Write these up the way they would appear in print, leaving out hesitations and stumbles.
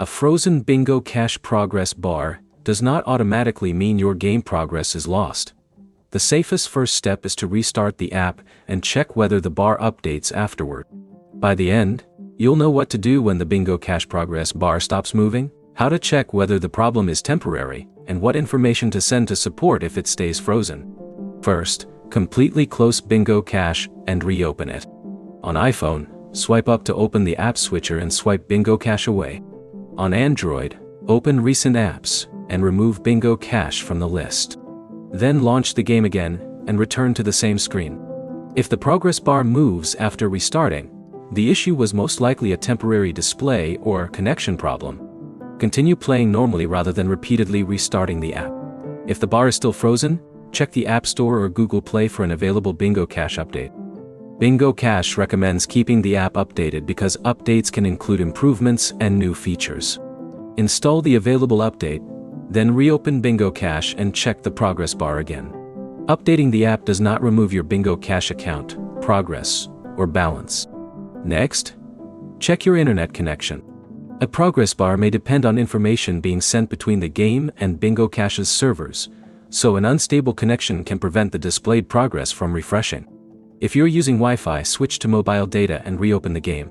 A frozen Bingo Cash progress bar does not automatically mean your game progress is lost. The safest first step is to restart the app and check whether the bar updates afterward. By the end, you'll know what to do when the Bingo Cash progress bar stops moving, how to check whether the problem is temporary, and what information to send to support if it stays frozen. First, completely close Bingo Cash and reopen it. On iPhone, swipe up to open the app switcher and swipe Bingo Cash away. On Android, open Recent Apps and remove Bingo Cash from the list. Then launch the game again and return to the same screen. If the progress bar moves after restarting, the issue was most likely a temporary display or connection problem. Continue playing normally rather than repeatedly restarting the app. If the bar is still frozen, check the App Store or Google Play for an available Bingo Cash update. Bingo Cash recommends keeping the app updated because updates can include improvements and new features. Install the available update, then reopen Bingo Cash and check the progress bar again. Updating the app does not remove your Bingo Cash account, progress, or balance. Next, check your internet connection. A progress bar may depend on information being sent between the game and Bingo Cash's servers, so an unstable connection can prevent the displayed progress from refreshing. If you're using Wi-Fi, switch to mobile data and reopen the game.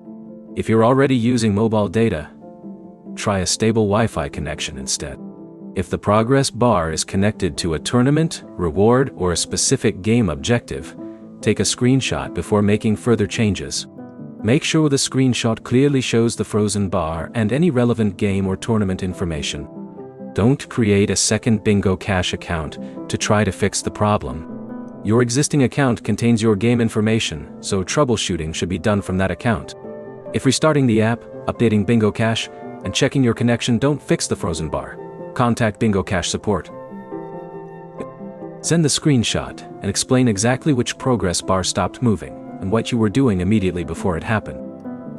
If you're already using mobile data, try a stable Wi-Fi connection instead. If the progress bar is connected to a tournament, reward, or a specific game objective, take a screenshot before making further changes. Make sure the screenshot clearly shows the frozen bar and any relevant game or tournament information. Don't create a second Bingo Cash account to try to fix the problem. Your existing account contains your game information, so troubleshooting should be done from that account. If restarting the app, updating Bingo Cash, and checking your connection don't fix the frozen bar, contact Bingo Cash support. Send the screenshot and explain exactly which progress bar stopped moving and what you were doing immediately before it happened.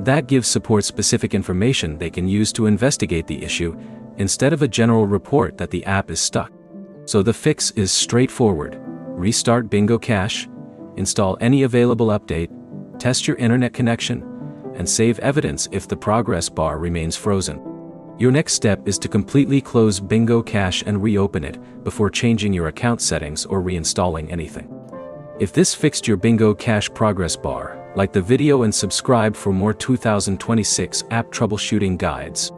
That gives support specific information they can use to investigate the issue instead of a general report that the app is stuck. So the fix is straightforward. Restart Bingo Cash, install any available update, test your internet connection, and save evidence if the progress bar remains frozen. Your next step is to completely close Bingo Cash and reopen it before changing your account settings or reinstalling anything. If this fixed your Bingo Cash progress bar, like the video and subscribe for more 2026 app troubleshooting guides.